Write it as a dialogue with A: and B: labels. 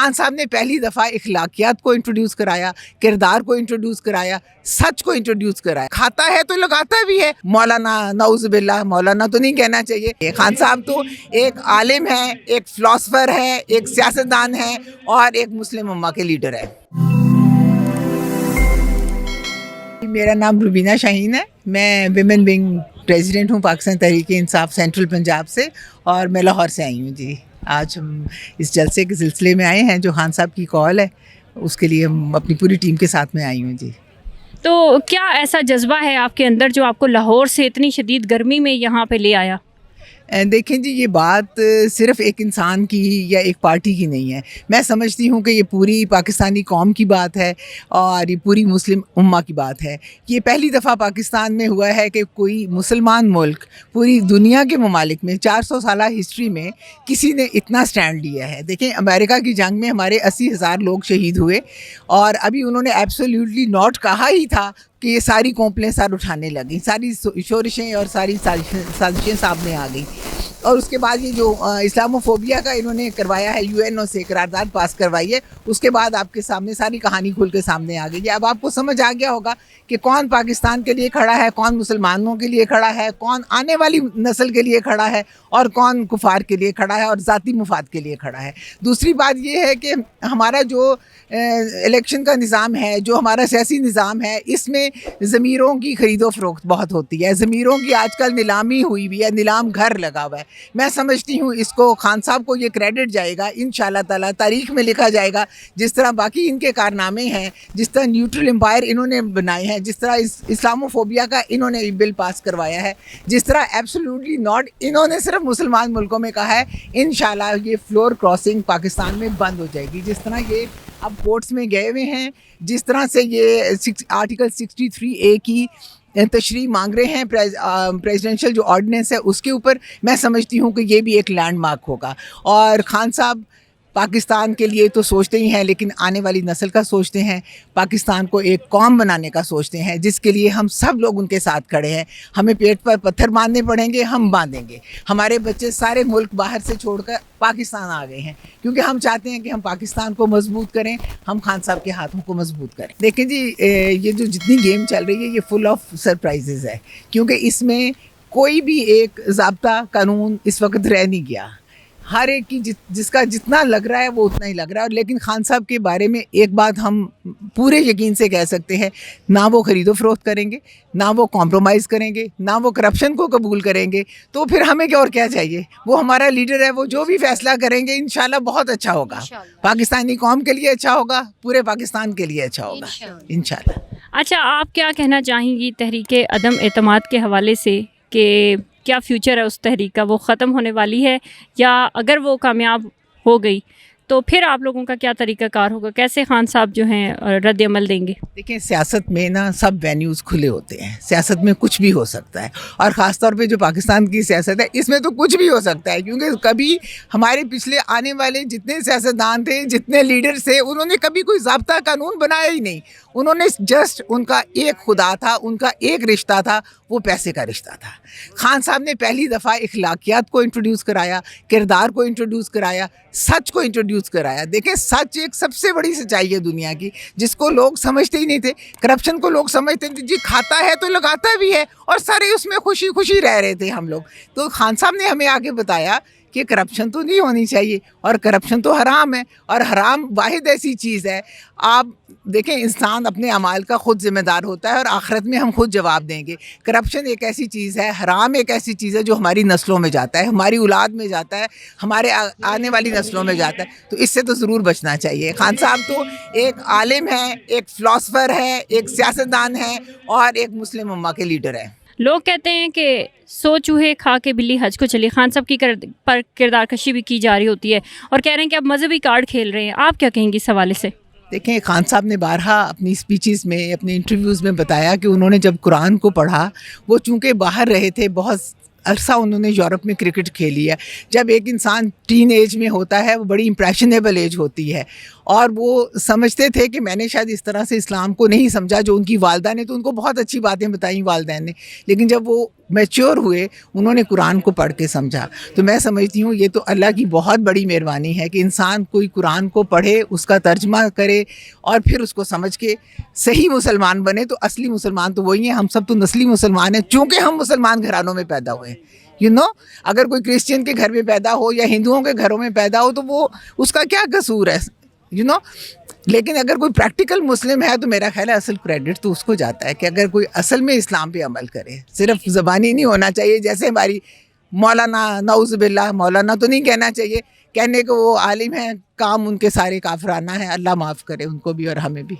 A: خان صاحب نے پہلی دفعہ اخلاقیات کو انٹروڈیوس کرایا, کردار کو انٹروڈیوس کرایا, سچ کو انٹروڈیوس کرایا. کھاتا ہے تو لگاتا بھی ہے. مولانا, نعوذ باللہ, مولانا تو نہیں کہنا چاہیے. خان صاحب تو ایک عالم ہے, ایک فلاسفر ہے, ایک سیاستدان ہے اور ایک مسلم امہ کے لیڈر ہے. میرا نام روبینہ شاہین ہے. میں ویمن ونگ پریزیڈنٹ ہوں پاکستان تحریک انصاف سینٹرل پنجاب سے, اور میں لاہور سے آئی ہوں. جی, آج ہم اس جلسے کے سلسلے میں آئے ہیں جو خان صاحب کی کال ہے, اس کے لیے ہم اپنی پوری ٹیم کے ساتھ میں آئی ہوں. جی,
B: تو کیا ایسا جذبہ ہے آپ کے اندر جو آپ کو لاہور سے اتنی شدید گرمی میں یہاں پہ لے آیا؟
A: دیکھیں جی, یہ بات صرف ایک انسان کی یا ایک پارٹی کی نہیں ہے. میں سمجھتی ہوں کہ یہ پوری پاکستانی قوم کی بات ہے اور یہ پوری مسلم امہ کی بات ہے. یہ پہلی دفعہ پاکستان میں ہوا ہے کہ کوئی مسلمان ملک پوری دنیا کے ممالک میں 400 سالہ ہسٹری میں کسی نے اتنا سٹینڈ لیا ہے. دیکھیں, امریکہ کی جنگ میں ہمارے 80,000 لوگ شہید ہوئے, اور ابھی انہوں نے ایبسولیوٹلی ناٹ کہا ہی تھا کہ یہ ساری قومیں سر اٹھانے لگیں, ساری شورشیں اور ساری سازشیں سامنے آ گئیں. اور اس کے بعد یہ جو اسلاموفوبیا کا انہوں نے کروایا ہے, UN سے قرارداد پاس کروائی ہے, اس کے بعد آپ کے سامنے ساری کہانی کھل کے سامنے آ گئی ہے. اب آپ کو سمجھ آ گیا ہوگا کہ کون پاکستان کے لیے کھڑا ہے, کون مسلمانوں کے لیے کھڑا ہے, کون آنے والی نسل کے لیے کھڑا ہے, اور کون کفار کے لیے کھڑا ہے اور ذاتی مفاد کے لیے کھڑا ہے. دوسری بات یہ ہے کہ ہمارا جو الیکشن کا نظام ہے, جو ہمارا سیاسی نظام ہے, اس میں ضمیروں کی خرید و فروخت بہت ہوتی ہے. ضمیروں کی آج کل نیلامی ہوئی بھی ہے, نیلام گھر لگا ہوا ہے. میں سمجھتی ہوں اس کو خان صاحب کو یہ کریڈٹ جائے گا انشاءاللہ تعالیٰ, تاریخ میں لکھا جائے گا. جس طرح باقی ان کے کارنامے ہیں, جس طرح نیوٹرل امپائر انہوں نے بنائے ہیں, جس طرح اسلاموفوبیا کا انہوں نے بل پاس کروایا ہے, جس طرح ایبسولوٹلی ناٹ انہوں نے صرف مسلمان ملکوں میں کہا ہے, انشاءاللہ یہ فلور کراسنگ پاکستان میں بند ہو جائے گی. جس طرح یہ اب کورٹس میں گئے ہوئے ہیں, جس طرح سے یہ آرٹیکل 63A کی تشریح مانگ رہے ہیں, پریزیڈنشل جو آرڈیننس ہے اس کے اوپر, میں سمجھتی ہوں کہ یہ بھی ایک لینڈ مارک ہوگا. اور خان صاحب پاکستان کے لیے تو سوچتے ہی ہیں, لیکن آنے والی نسل کا سوچتے ہیں, پاکستان کو ایک قوم بنانے کا سوچتے ہیں, جس کے لیے ہم سب لوگ ان کے ساتھ کھڑے ہیں. ہمیں پیٹ پر پتھر باندھنے پڑیں گے, ہم باندھیں گے. ہمارے بچے سارے ملک باہر سے چھوڑ کر پاکستان آ گئے ہیں, کیونکہ ہم چاہتے ہیں کہ ہم پاکستان کو مضبوط کریں, ہم خان صاحب کے ہاتھوں کو مضبوط کریں. دیکھیں جی, یہ جو جتنی گیم چل رہی ہے یہ فل آف سرپرائزز ہے, کیونکہ اس میں کوئی بھی ایک ضابطہ قانون اس وقت رہ نہیں گیا. ہر ایک کی جس کا جتنا لگ رہا ہے وہ اتنا ہی لگ رہا ہے. لیکن خان صاحب کے بارے میں ایک بات ہم پورے یقین سے کہہ سکتے ہیں, نہ وہ خرید و فروخت کریں گے, نہ وہ کمپرومائز کریں گے, نہ وہ کرپشن کو قبول کریں گے. تو پھر ہمیں کیا اور کیا چاہیے؟ وہ ہمارا لیڈر ہے, وہ جو بھی فیصلہ کریں گے انشاءاللہ بہت اچھا ہوگا. پاکستانی قوم کے لیے اچھا ہوگا, پورے پاکستان کے لیے اچھا ہوگا انشاءاللہ.
B: اچھا, آپ کیا کہنا چاہیں گی تحریک عدم اعتماد کے حوالے سے, کہ کیا فیوچر ہے اس تحریک کا, وہ ختم ہونے والی ہے, یا اگر وہ کامیاب ہو گئی تو پھر آپ لوگوں کا کیا طریقہ کار ہوگا, کیسے خان صاحب جو ہیں رد عمل دیں گے؟
A: دیکھیں, سیاست میں نا سب وینیوز کھلے ہوتے ہیں, سیاست میں کچھ بھی ہو سکتا ہے, اور خاص طور پہ جو پاکستان کی سیاست ہے اس میں تو کچھ بھی ہو سکتا ہے. کیونکہ کبھی ہمارے پچھلے آنے والے جتنے سیاستدان تھے, جتنے لیڈر تھے, انہوں نے کبھی کوئی ضابطہ قانون بنایا ہی نہیں. انہوں نے جسٹ, ان کا ایک خدا تھا, ان کا ایک رشتہ تھا, وہ پیسے کا رشتہ تھا. خان صاحب نے پہلی دفعہ اخلاقیات کو انٹروڈیوس کرایا, کردار کو انٹروڈیوس کرایا, سچ کو انٹروڈیوس کرایا. دیکھیں, سچ ایک سب سے بڑی سچائی ہے دنیا کی, جس کو لوگ سمجھتے ہی نہیں تھے. کرپشن کو لوگ سمجھتے تھے جی کھاتا ہے تو لگاتا بھی ہے, اور سارے اس میں خوشی خوشی رہ رہے تھے ہم لوگ. تو خان صاحب نے ہمیں آگے بتایا کہ کرپشن تو نہیں ہونی چاہیے, اور کرپشن تو حرام ہے, اور حرام واحد ایسی چیز ہے. آپ دیکھیں, انسان اپنے اعمال کا خود ذمہ دار ہوتا ہے, اور آخرت میں ہم خود جواب دیں گے. کرپشن ایک ایسی چیز ہے, حرام ایک ایسی چیز ہے جو ہماری نسلوں میں جاتا ہے, ہماری اولاد میں جاتا ہے, ہمارے آنے والی نسلوں میں جاتا ہے. تو اس سے تو ضرور بچنا چاہیے. خان صاحب تو ایک عالم ہے, ایک فلاسفر ہے, ایک سیاستدان ہے, اور ایک مسلم امہ کے لیڈر ہے.
B: لوگ کہتے ہیں کہ 100 چوہے کھا کے بلی حج کو چلی. خان صاحب کی پر کردار کشی بھی کی جا رہی ہوتی ہے, اور کہہ رہے ہیں کہ اب مذہبی کارڈ کھیل رہے ہیں. آپ کیا کہیں گے اس حوالے سے؟
A: دیکھیں, خان صاحب نے بارہا اپنی اسپیچز میں, اپنے انٹرویوز میں بتایا کہ انہوں نے جب قرآن کو پڑھا, وہ چونکہ باہر رہے تھے, بہت عرصہ انہوں نے یورپ میں کرکٹ کھیلی ہے. جب ایک انسان ٹین ایج میں ہوتا ہے, وہ بڑی امپریشنیبل ایج ہوتی ہے, اور وہ سمجھتے تھے کہ میں نے شاید اس طرح سے اسلام کو نہیں سمجھا جو ان کی والدہ نے, تو ان کو بہت اچھی باتیں بتائیں والدین نے. لیکن جب وہ میچور ہوئے, انہوں نے قرآن کو پڑھ کے سمجھا. تو میں سمجھتی ہوں یہ تو اللہ کی بہت بڑی مہربانی ہے کہ انسان کوئی قرآن کو پڑھے, اس کا ترجمہ کرے اور پھر اس کو سمجھ کے صحیح مسلمان بنے. تو اصلی مسلمان تو وہی ہیں, ہم سب تو نسلی مسلمان ہیں چونکہ ہم مسلمان گھرانوں میں پیدا ہوئے ہیں. اگر کوئی کرسچین کے گھر میں پیدا ہو یا ہندوؤں کے گھروں میں پیدا ہو تو وہ اس کا کیا قصور ہے, لیکن اگر کوئی پریکٹیکل مسلم ہے تو میرا خیال ہے اصل کریڈٹ تو اس کو جاتا ہے کہ اگر کوئی اصل میں اسلام پہ عمل کرے. صرف زبانی نہیں ہونا چاہیے, جیسے ہماری مولانا, نعوذ باللہ, مولانا تو نہیں کہنا چاہیے, کہنے کو وہ عالم ہیں, کام ان کے سارے کافرانہ ہیں. اللہ معاف کرے ان کو بھی اور ہمیں بھی.